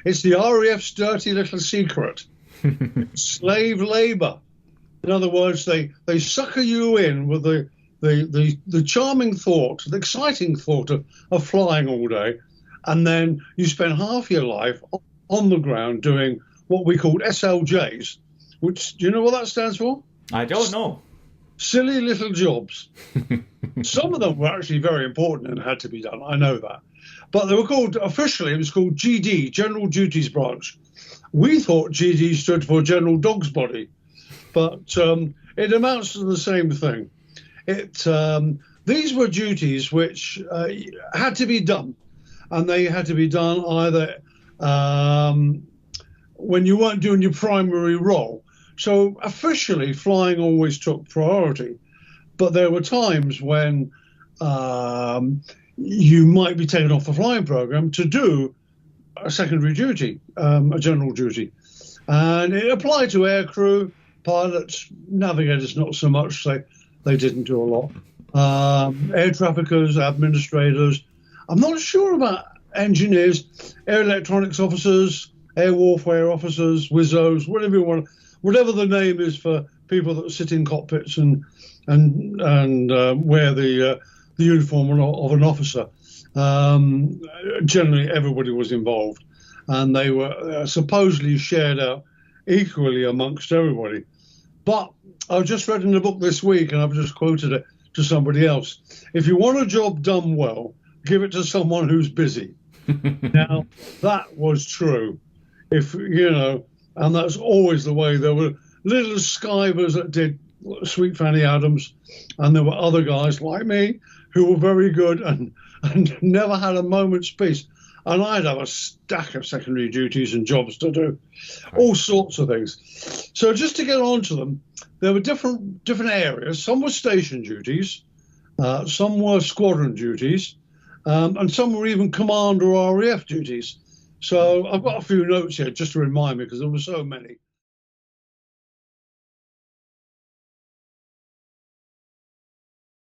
It's the RAF's dirty little secret. Slave labour. In other words, they sucker you in with the charming thought, the exciting thought of flying all day, and then you spend half your life on the ground doing what we call SLJs, which, do you know what that stands for? I don't know. Silly little jobs. Some of them were actually very important and had to be done, I know that. But they were called, officially, it was called GD, General Duties Branch. We thought GD stood for General Dog's Body, but it amounts to the same thing. These were duties which had to be done, and they had to be done either when you weren't doing your primary role. So officially, flying always took priority, but there were times when you might be taken off the flying program to do a secondary duty, a general duty. And it applied to aircrew, pilots, navigators, not so much. They didn't do a lot. Air traffickers, administrators. I'm not sure about engineers, air electronics officers, air warfare officers, WISOs, whatever you want, whatever the name is for people that sit in cockpits and wear the uniform of an officer. Generally, everybody was involved, and they were supposedly shared out equally amongst everybody. But I just read in a book this week, and I've just quoted it to somebody else. If you want a job done well, give it to someone who's busy. Now, that was true. And that's always the way. There were little skivers that did Sweet Fanny Adams, and there were other guys like me who were very good and never had a moment's peace. And I'd have a stack of secondary duties and jobs to do, all sorts of things. So just to get on to them, there were different areas. Some were station duties, some were squadron duties, and some were even command or RAF duties. So I've got a few notes here just to remind me, because there were so many.